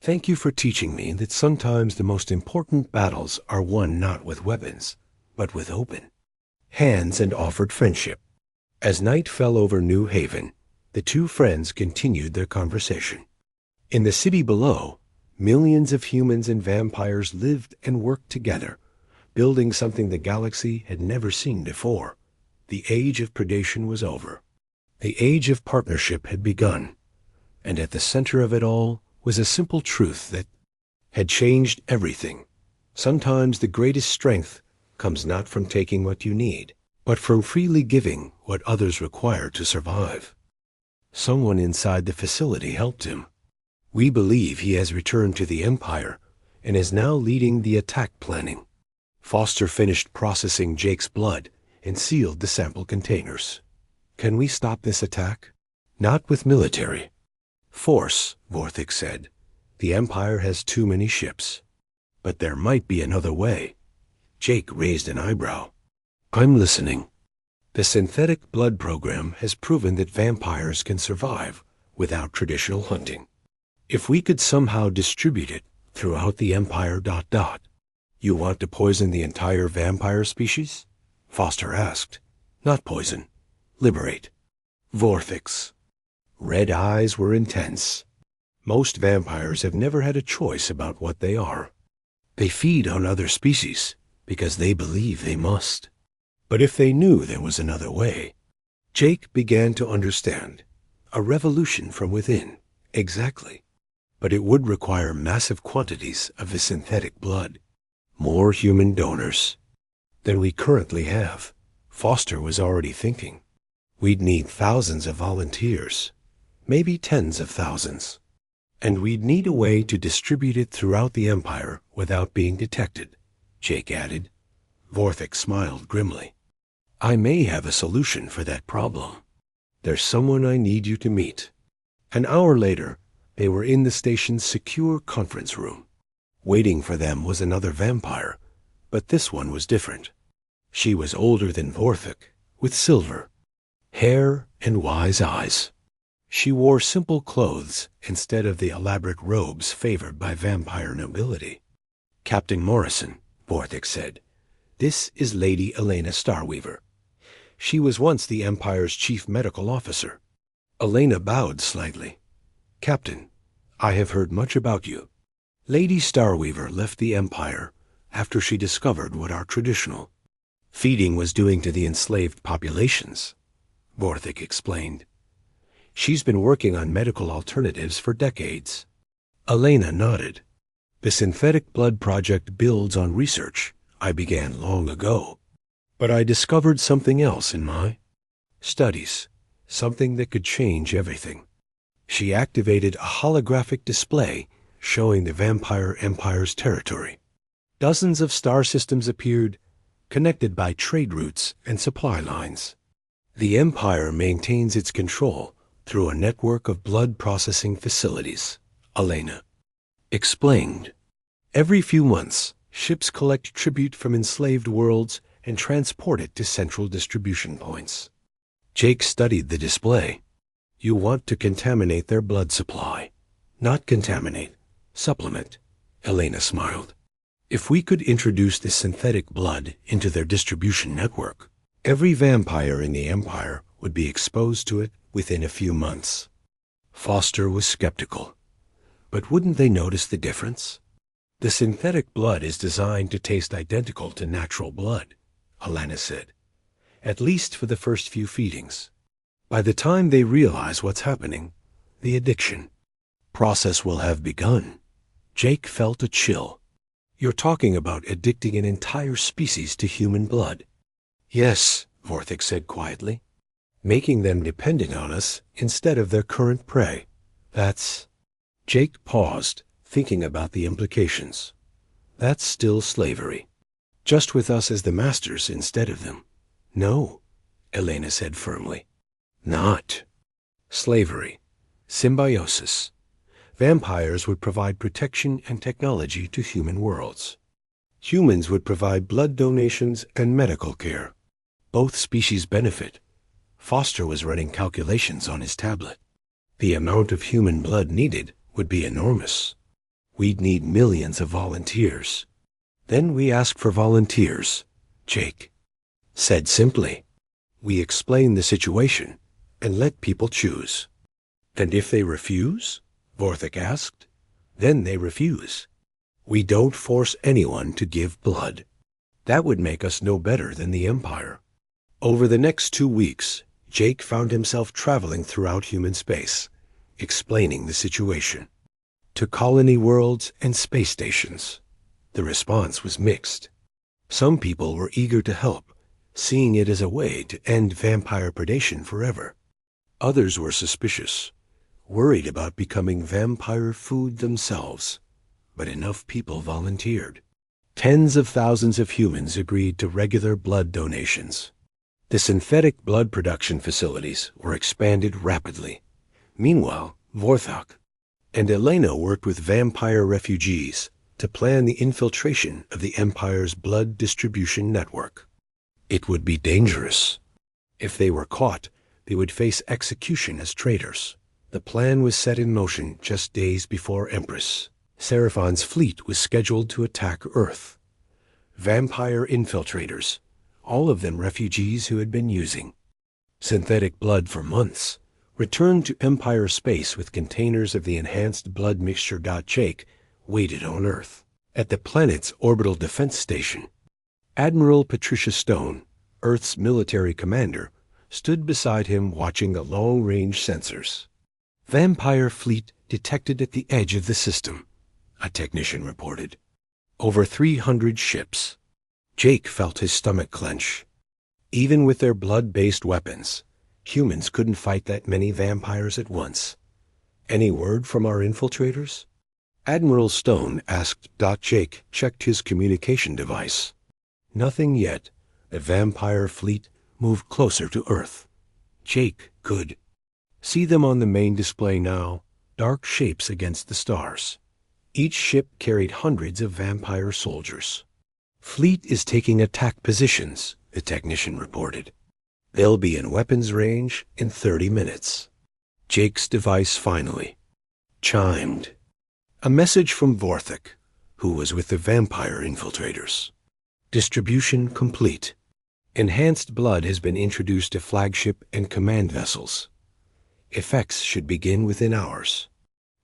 Thank you for teaching me that sometimes the most important battles are won not with weapons, but with open hands and offered friendship. As night fell over New Haven, the two friends continued their conversation. In the city below, millions of humans and vampires lived and worked together, building something the galaxy had never seen before. The age of predation was over. The age of partnership had begun, and at the center of it all was a simple truth that had changed everything. Sometimes the greatest strength comes not from taking what you need, but from freely giving what others require to survive. Someone inside the facility helped him. We believe he has returned to the Empire and is now leading the attack planning. Foster finished processing Jake's blood and sealed the sample containers. Can we stop this attack? Not with military force, Vorthik said. The Empire has too many ships. But there might be another way. Jake raised an eyebrow. I'm listening. The synthetic blood program has proven that vampires can survive without traditional hunting. If we could somehow distribute it throughout the Empire... You want to poison the entire vampire species? Foster asked. Not poison. Liberate. Vorthik's red eyes were intense. Most vampires have never had a choice about what they are. They feed on other species because they believe they must. But if they knew there was another way... Jake began to understand. A revolution from within. Exactly. But it would require massive quantities of the synthetic blood. More human donors than we currently have. Foster was already thinking. We'd need thousands of volunteers, maybe tens of thousands. And we'd need a way to distribute it throughout the Empire without being detected, Jake added. Vorthik smiled grimly. I may have a solution for that problem. There's someone I need you to meet. An hour later, they were in the station's secure conference room. Waiting for them was another vampire, but this one was different. She was older than Vorthik, with silver hair and wise eyes. She wore simple clothes instead of the elaborate robes favored by vampire nobility. Captain Morrison, Vorthik said, this is Lady Elena Starweaver. She was once the Empire's chief medical officer. Elena bowed slightly. Captain, I have heard much about you. Lady Starweaver left the Empire after she discovered what our traditional feeding was doing to the enslaved populations, Vorthik explained. She's been working on medical alternatives for decades. Elena nodded. The synthetic blood project builds on research I began long ago. But I discovered something else in my studies, something that could change everything. She activated a holographic display showing the vampire empire's territory. Dozens of star systems appeared, connected by trade routes and supply lines. The Empire maintains its control through a network of blood processing facilities, Elena explained. Every few months, ships collect tribute from enslaved worlds and transport it to central distribution points. Jake studied the display. You want to contaminate their blood supply. Not contaminate, supplement, Elena smiled. If we could introduce this synthetic blood into their distribution network, every vampire in the Empire would be exposed to it within a few months. Foster was skeptical. But wouldn't they notice the difference? The synthetic blood is designed to taste identical to natural blood, Helena said, at least for the first few feedings. By the time they realize what's happening, the addiction process will have begun. Jake felt a chill. You're talking about addicting an entire species to human blood. Yes, Vorthik said quietly, making them dependent on us instead of their current prey. That's... Jake paused, thinking about the implications. That's still slavery. Just with us as the masters instead of them. No, Elena said firmly. Not slavery. Symbiosis. Vampires would provide protection and technology to human worlds. Humans would provide blood donations and medical care. Both species benefit. Foster was running calculations on his tablet. The amount of human blood needed would be enormous. We'd need millions of volunteers. Then we asked for volunteers, Jake said simply. We explained the situation and let people choose. And if they refuse? Vorthik asked. Then they refuse. We don't force anyone to give blood. That would make us no better than the Empire. Over the next 2 weeks, Jake found himself traveling throughout human space, explaining the situation to colony worlds and space stations. The response was mixed. Some people were eager to help, seeing it as a way to end vampire predation forever. Others were suspicious, worried about becoming vampire food themselves. But enough people volunteered. Tens of thousands of humans agreed to regular blood donations. The synthetic blood production facilities were expanded rapidly. Meanwhile, Vorthok and Elena worked with vampire refugees to plan the infiltration of the Empire's blood distribution network. It would be dangerous. If they were caught, they would face execution as traitors. The plan was set in motion just days before Empress Seraphon's fleet was scheduled to attack Earth. Vampire infiltrators, all of them refugees who had been using synthetic blood for months, returned to Empire space with containers of the enhanced blood mixture. Jake waited on Earth at the planet's orbital defense station. Admiral Patricia Stone, Earth's military commander, stood beside him watching the long-range sensors. Vampire fleet detected at the edge of the system, a technician reported. Over 300 ships. Jake felt his stomach clench. Even with their blood-based weapons, humans couldn't fight that many vampires at once. Any word from our infiltrators? Admiral Stone asked. Jake checked his communication device. Nothing yet. The vampire fleet moved closer to Earth. Jake could see them on the main display now, dark shapes against the stars. Each ship carried hundreds of vampire soldiers. Fleet is taking attack positions, the technician reported. They'll be in weapons range in 30 minutes. Jake's device finally chimed. A message from Vorthik, who was with the vampire infiltrators. Distribution complete. Enhanced blood has been introduced to flagship and command vessels. Effects should begin within hours.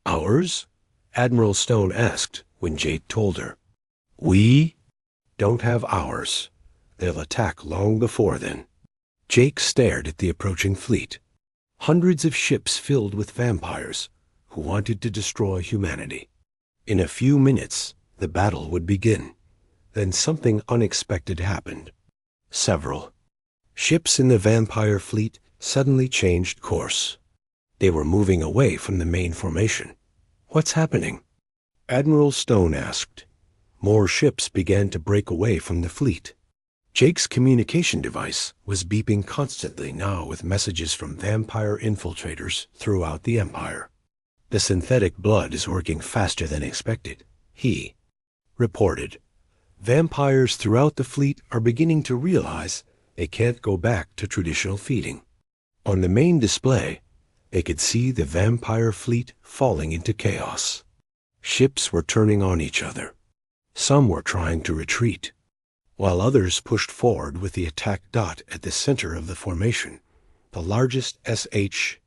Hours? Admiral Stone asked when Jake told her. We don't have hours. They'll attack long before then. Jake stared at the approaching fleet. Hundreds of ships filled with vampires who wanted to destroy humanity. In a few minutes, the battle would begin. Then something unexpected happened. Several ships in the vampire fleet suddenly changed course. They were moving away from the main formation. What's happening? Admiral Stone asked. More ships began to break away from the fleet. Jake's communication device was beeping constantly now with messages from vampire infiltrators throughout the Empire. The synthetic blood is working faster than expected, he reported. Vampires throughout the fleet are beginning to realize they can't go back to traditional feeding. On the main display, they could see the vampire fleet falling into chaos. Ships were turning on each other. Some were trying to retreat, while others pushed forward with the attack. At the center of the formation, the largest SH